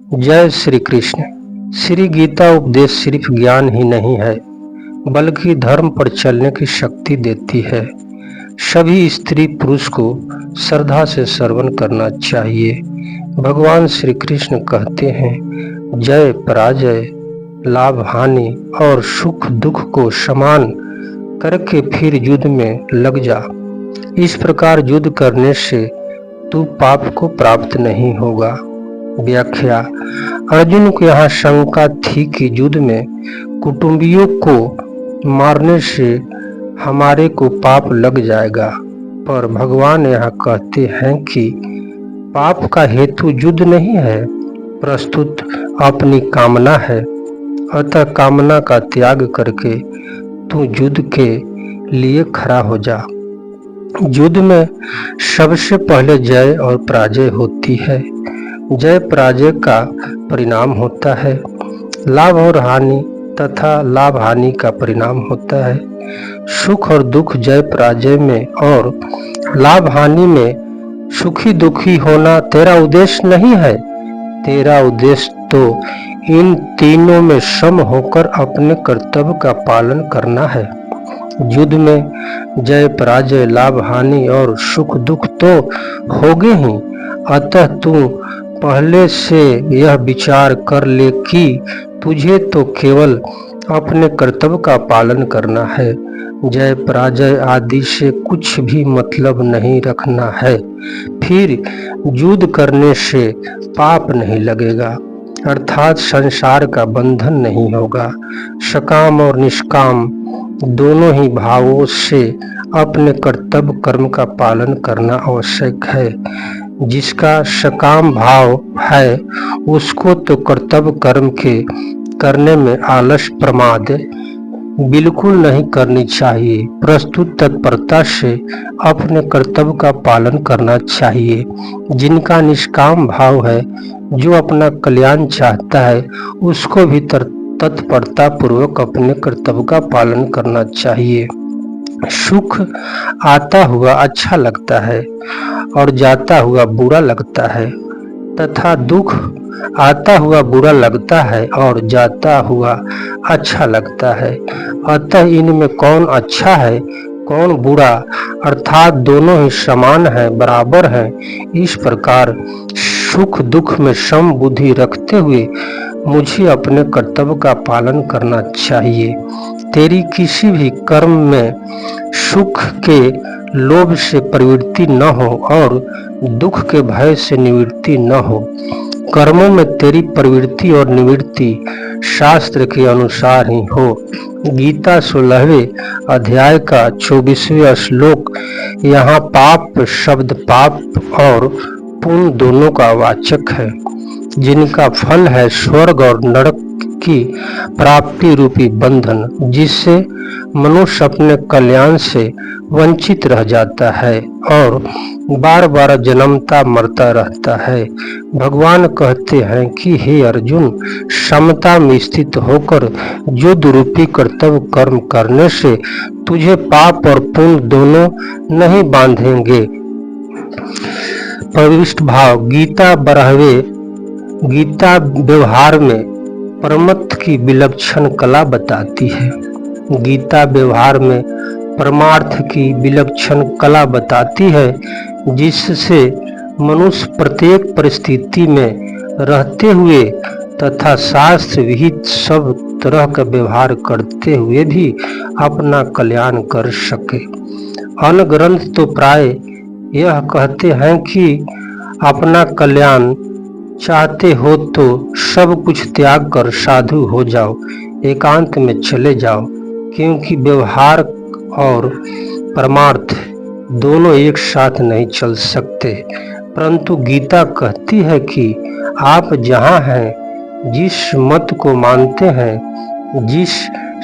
जय श्री कृष्ण। श्री गीता उपदेश सिर्फ ज्ञान ही नहीं है, बल्कि धर्म पर चलने की शक्ति देती है। सभी स्त्री पुरुष को श्रद्धा से श्रवण करना चाहिए। भगवान श्री कृष्ण कहते हैं, जय पराजय, लाभ हानि और सुख दुख को समान करके फिर युद्ध में लग जा। इस प्रकार युद्ध करने से तू पाप को प्राप्त नहीं होगा। व्याख्या: अर्जुन को यहाँ शंका थी कि युद्ध में कुटुंबियों को मारने से हमारे को पाप लग जाएगा, पर भगवान यहाँ कहते हैं कि पाप का हेतु युद्ध नहीं है, प्रस्तुत अपनी कामना है। अतः कामना का त्याग करके तू युद्ध के लिए खड़ा हो जा। युद्ध में सबसे पहले जय और पराजय होती है। जय पराजय का परिणाम होता है, लाभ और हानि तथा लाभ हानि का परिणाम होता है। सुख और दुख जय पराजय में और लाभ हानि में सुखी दुखी होना तेरा उद्देश्य नहीं है। तेरा उद्देश्य तो इन तीनों में सम होकर अपने कर्तव्य का पालन करना है। युद्ध में जय पराजय, लाभ हानि और सुख दुख तो होगे ही। अतः तू पहले से यह विचार कर ले कि तुझे तो केवल अपने कर्तव्य का पालन करना है। जय पराजय आदि से कुछ भी मतलब नहीं रखना है। फिर युद्ध करने से पाप नहीं लगेगा, अर्थात संसार का बंधन नहीं होगा। सकाम और निष्काम दोनों ही भावों से अपने कर्तव्य कर्म का पालन करना आवश्यक है। जिसका सकाम भाव है उसको तो कर्तव्य कर्म के करने में आलस प्रमाद बिल्कुल नहीं करनी चाहिए। प्रस्तुत तत्परता से अपने कर्तव्य का पालन करना चाहिए। जिनका निष्काम भाव है, जो अपना कल्याण चाहता है, उसको भी तत्परता पूर्वक अपने कर्तव्य का पालन करना चाहिए। सुख आता हुआ अच्छा लगता है और जाता हुआ बुरा लगता है, तथा दुख आता हुआ बुरा लगता है और जाता हुआ अच्छा लगता है। अतः इनमें कौन अच्छा है कौन बुरा, अर्थात दोनों ही समान है, बराबर है। इस प्रकार सुख दुख में सम बुद्धि रखते हुए मुझे अपने कर्तव्य का पालन करना चाहिए। तेरी किसी भी कर्म में सुख के लोभ से प्रवृत्ति न हो और दुख के भय से निवृत्ति न हो। कर्मों में तेरी प्रवृत्ति और निवृत्ति शास्त्र के अनुसार ही हो। गीता 16वें अध्याय का 24वां श्लोक यहाँ पाप शब्द पाप और पुण्य दोनों का वाचक है, जिनका फल है स्वर्ग और नरक की प्राप्ति रूपी बंधन, जिससे मनुष्य अपने कल्याण से वंचित रह जाता है और बार बार जन्मता मरता रहता है। भगवान कहते हैं कि हे अर्जुन, समता में स्थित होकर युद्ध रूपी कर्तव्य कर्म करने से तुझे पाप और पुण्य दोनों नहीं बांधेंगे। प्रविष्ट भाव: गीता 12वें गीता व्यवहार में परमत्थ की विलक्षण कला बताती है। गीता व्यवहार में परमार्थ की विलक्षण कला बताती है, जिससे मनुष्य प्रत्येक परिस्थिति में रहते हुए तथा शास्त्र विहित सब तरह का व्यवहार करते हुए भी अपना कल्याण कर सके। अन्य ग्रंथ तो प्राय यह कहते हैं कि अपना कल्याण चाहते हो तो सब कुछ त्याग कर साधु हो जाओ, एकांत में चले जाओ, क्योंकि व्यवहार और परमार्थ दोनों एक साथ नहीं चल सकते। परंतु गीता कहती है कि आप जहाँ हैं, जिस मत को मानते हैं, जिस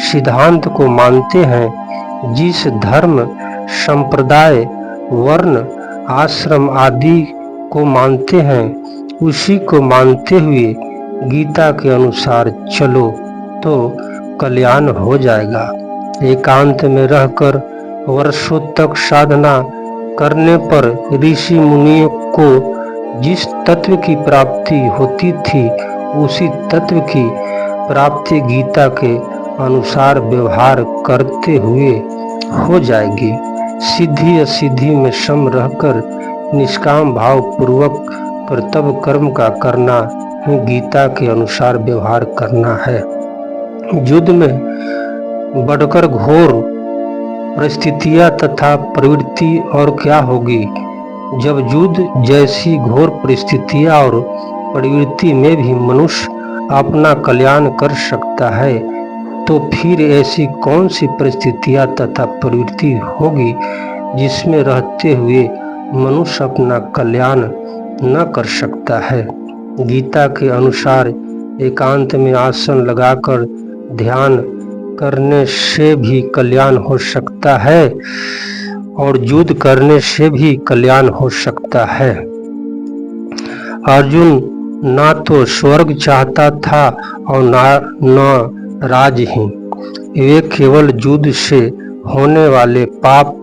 सिद्धांत को मानते हैं, जिस धर्म संप्रदाय वर्ण आश्रम आदि को मानते हैं, उसी को मानते हुए गीता के अनुसार चलो तो कल्याण हो जाएगा। एकांत में रहकर वर्षों तक साधना करने पर ऋषि मुनियों को जिस तत्व की प्राप्ति होती थी, उसी तत्व की प्राप्ति गीता के अनुसार व्यवहार करते हुए हो जाएगी। सिद्धि असिद्धि में सम रहकर निष्काम भाव पूर्वक कर्तव्य कर्म का करना ही गीता के अनुसार व्यवहार करना है। युद्ध में बढ़कर घोर परिस्थितियां तथा प्रवृत्ति और क्या होगी। जब युद्ध जैसी घोर परिस्थितियां और प्रवृत्ति में भी मनुष्य अपना कल्याण कर सकता है, तो फिर ऐसी कौन सी परिस्थितियां तथा प्रवृत्ति होगी जिसमें रहते हुए मनुष्य अपना कल्याण न कर सकता है। गीता के अनुसार एकांत में आसन लगाकर ध्यान करने से भी कल्याण हो सकता है और युद्ध करने से भी कल्याण हो सकता है। अर्जुन ना तो स्वर्ग चाहता था और न राज ही। वे केवल युद्ध से होने वाले पाप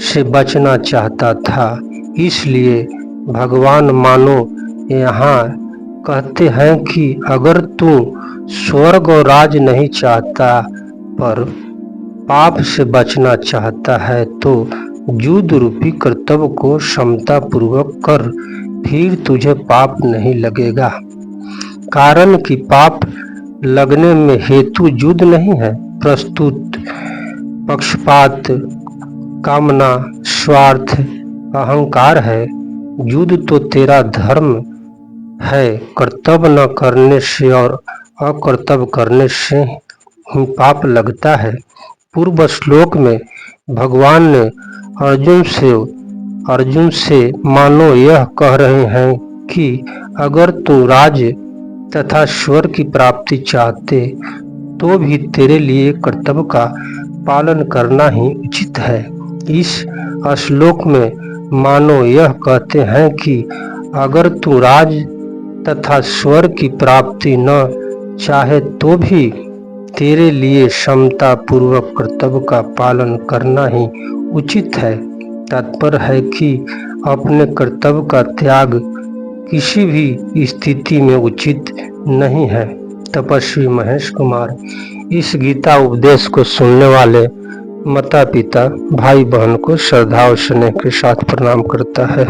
से बचना चाहता था। इसलिए भगवान मानो यहाँ कहते हैं कि अगर तू स्वर्ग और राज नहीं चाहता पर पाप से बचना चाहता है तो युद्ध रूपी कर्तव्य को क्षमता पूर्वक कर, फिर तुझे पाप नहीं लगेगा। कारण कि पाप लगने में हेतु युद्ध नहीं है, प्रस्तुत पक्षपात, कामना, स्वार्थ, अहंकार है। युद्ध तो तेरा धर्म है। कर्तव्य न करने से और अकर्तव्य करने से ही पाप लगता है। पूर्व श्लोक में भगवान ने अर्जुन से मानो यह कह रहे हैं कि अगर तू राज तथा स्वर्ग की प्राप्ति चाहते तो भी तेरे लिए कर्तव्य का पालन करना ही उचित है। इस श्लोक में मानो यह कहते हैं कि अगर तू राज तथा स्वर्ग की प्राप्ति न चाहे तो भी तेरे लिए क्षमता पूर्वक कर्तव्य का पालन करना ही उचित है। तात्पर्य है कि अपने कर्तव्य का त्याग किसी भी स्थिति में उचित नहीं है। तपस्वी महेश कुमार इस गीता उपदेश को सुनने वाले माता पिता भाई बहन को श्रद्धा और स्नेह के साथ प्रणाम करता है।